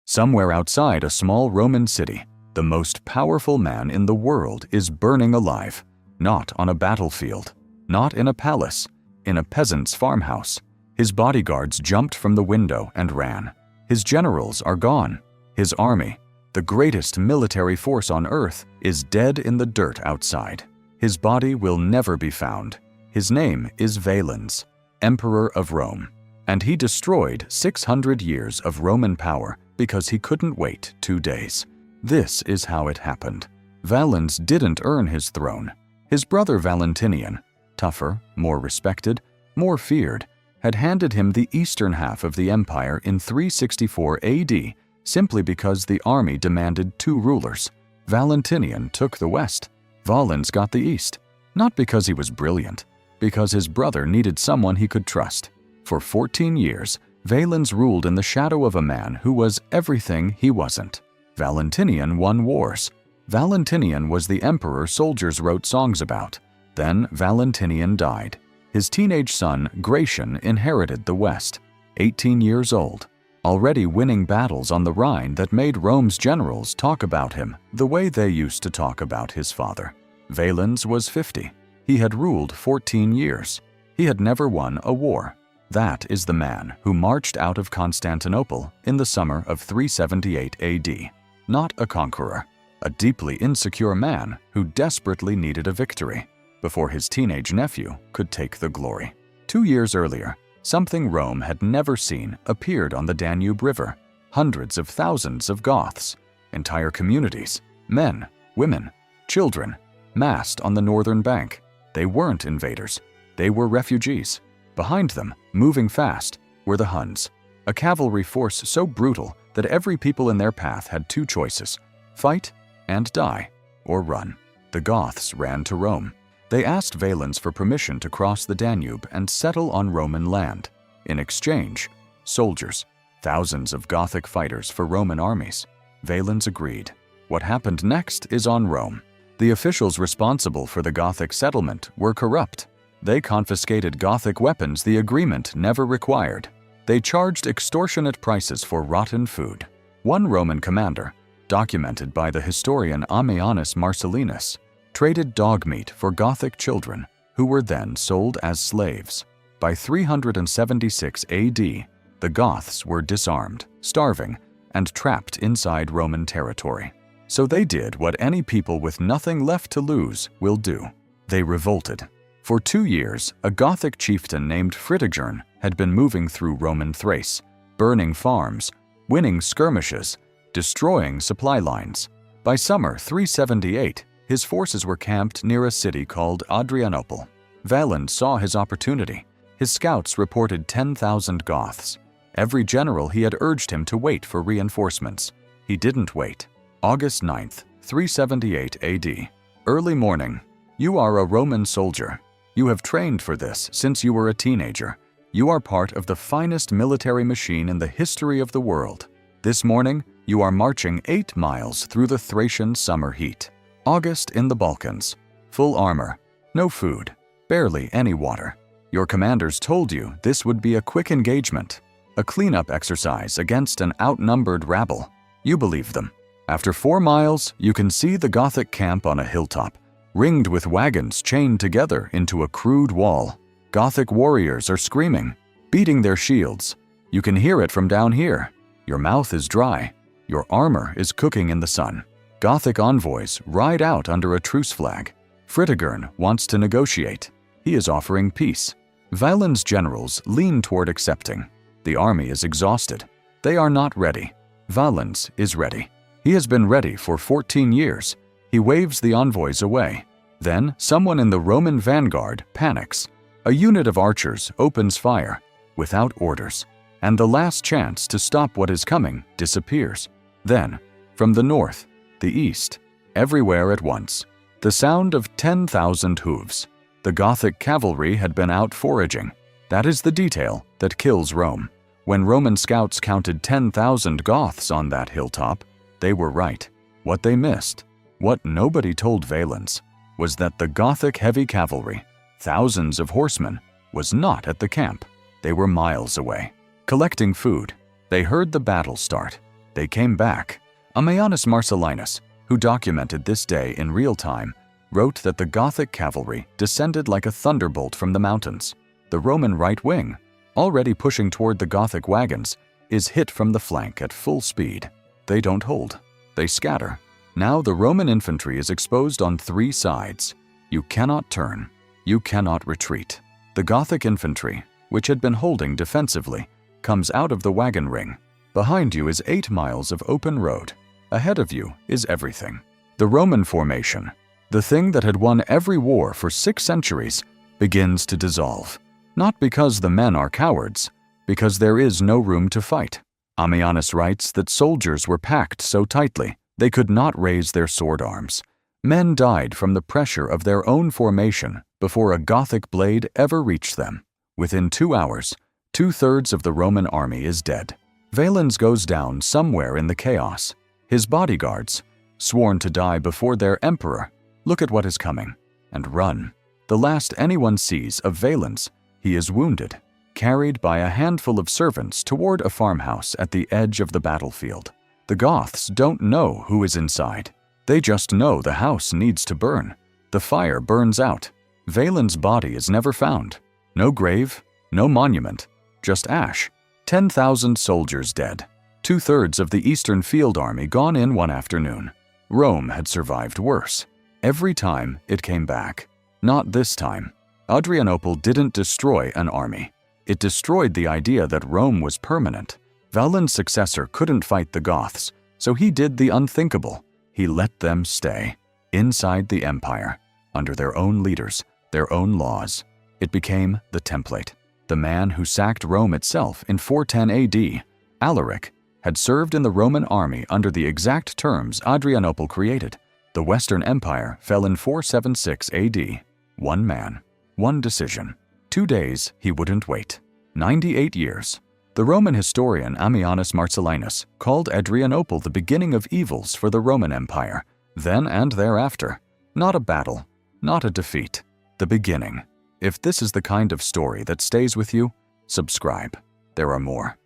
Somewhere outside a small Roman city, the most powerful man in the world is burning alive, not on a battlefield, not in a palace, in a peasant's farmhouse. His bodyguards jumped from the window and ran. His generals are gone. His army, the greatest military force on earth, is dead in the dirt outside. His body will never be found. His name is Valens, Emperor of Rome, and he destroyed 600 years of Roman power because he couldn't wait 2 days. This is how it happened. Valens didn't earn his throne. His brother Valentinian, tougher, more respected, more feared, had handed him the eastern half of the empire in 364 AD simply because the army demanded 2 rulers. Valentinian took the west. Valens got the east, not because he was brilliant, because his brother needed someone he could trust. For 14 years, Valens ruled in the shadow of a man who was everything he wasn't. Valentinian won wars. Valentinian was the emperor soldiers wrote songs about. Then Valentinian died. His teenage son, Gratian, inherited the West, 18 years old, already winning battles on the Rhine that made Rome's generals talk about him the way they used to talk about his father. Valens was 50. He had ruled 14 years. He had never won a war. That is the man who marched out of Constantinople in the summer of 378 AD. Not a conqueror, a deeply insecure man who desperately needed a victory before his teenage nephew could take the glory. 2 years earlier, something Rome had never seen appeared on the Danube River. Hundreds of thousands of Goths, entire communities, men, women, children, massed on the northern bank. They weren't invaders. They were refugees. Behind them, moving fast, were the Huns, a cavalry force so brutal that every people in their path had 2 choices: fight and die, or run. The Goths ran to Rome. They asked Valens for permission to cross the Danube and settle on Roman land. In exchange, soldiers, thousands of Gothic fighters for Roman armies. Valens agreed. What happened next is on Rome. The officials responsible for the Gothic settlement were corrupt. They confiscated Gothic weapons the agreement never required. They charged extortionate prices for rotten food. One Roman commander, documented by the historian Ammianus Marcellinus, traded dog meat for Gothic children, who were then sold as slaves. By 376 AD, the Goths were disarmed, starving, and trapped inside Roman territory. So they did what any people with nothing left to lose will do. They revolted. For 2 years, a Gothic chieftain named Fritigern had been moving through Roman Thrace, burning farms, winning skirmishes, destroying supply lines. By summer 378, his forces were camped near a city called Adrianople. Valens saw his opportunity. His scouts reported 10,000 Goths. Every general he had urged him to wait for reinforcements. He didn't wait. August 9th, 378 AD. Early morning. You are a Roman soldier. You have trained for this since you were a teenager. You are part of the finest military machine in the history of the world. This morning, you are marching 8 miles through the Thracian summer heat. August in the Balkans. Full armor. No food. Barely any water. Your commanders told you this would be a quick engagement, a cleanup exercise against an outnumbered rabble. You believe them. After 4 miles, you can see the Gothic camp on a hilltop, ringed with wagons chained together into a crude wall. Gothic warriors are screaming, beating their shields. You can hear it from down here. Your mouth is dry. Your armor is cooking in the sun. Gothic envoys ride out under a truce flag. Fritigern wants to negotiate. He is offering peace. Valens' generals lean toward accepting. The army is exhausted. They are not ready. Valens is ready. He has been ready for 14 years. He waves the envoys away. Then someone in the Roman vanguard panics. A unit of archers opens fire, without orders, and the last chance to stop what is coming disappears. Then, from the north, the east, everywhere at once, the sound of 10,000 hooves. The Gothic cavalry had been out foraging. That is the detail that kills Rome. When Roman scouts counted 10,000 Goths on that hilltop, they were right. What they missed, what nobody told Valens, was that the Gothic heavy cavalry, thousands of horsemen, was not at the camp. They were miles away, collecting food. They heard the battle start. They came back. Ammianus Marcellinus, who documented this day in real time, wrote that the Gothic cavalry descended like a thunderbolt from the mountains. The Roman right wing, already pushing toward the Gothic wagons, is hit from the flank at full speed. They don't hold. They scatter. Now the Roman infantry is exposed on three sides. You cannot turn. You cannot retreat. The Gothic infantry, which had been holding defensively, comes out of the wagon ring. Behind you is 8 miles of open road. Ahead of you is everything. The Roman formation, the thing that had won every war for 6 centuries, begins to dissolve. Not because the men are cowards, because there is no room to fight. Ammianus writes that soldiers were packed so tightly they could not raise their sword arms. Men died from the pressure of their own formation before a Gothic blade ever reached them. Within 2 hours, 2/3 of the Roman army is dead. Valens goes down somewhere in the chaos. His bodyguards, sworn to die before their emperor, look at what is coming and run. The last anyone sees of Valens, he is wounded, carried by a handful of servants toward a farmhouse at the edge of the battlefield. The Goths don't know who is inside. They just know the house needs to burn. The fire burns out. Valens' body is never found. No grave, no monument, just ash. 10,000 soldiers dead. 2/3 of the Eastern Field Army gone in one afternoon. Rome had survived worse. Every time it came back. Not this time. Adrianople didn't destroy an army. It destroyed the idea that Rome was permanent. Valens' successor couldn't fight the Goths, so he did the unthinkable. He let them stay, inside the empire, under their own leaders, their own laws. It became the template. The man who sacked Rome itself in 410 AD, Alaric, had served in the Roman army under the exact terms Adrianople created. The Western Empire fell in 476 AD. One man, one decision. 2 days he wouldn't wait. 98 years. The Roman historian Ammianus Marcellinus called Adrianople the beginning of evils for the Roman Empire, then and thereafter. Not a battle, not a defeat, the beginning. If this is the kind of story that stays with you, subscribe. There are more.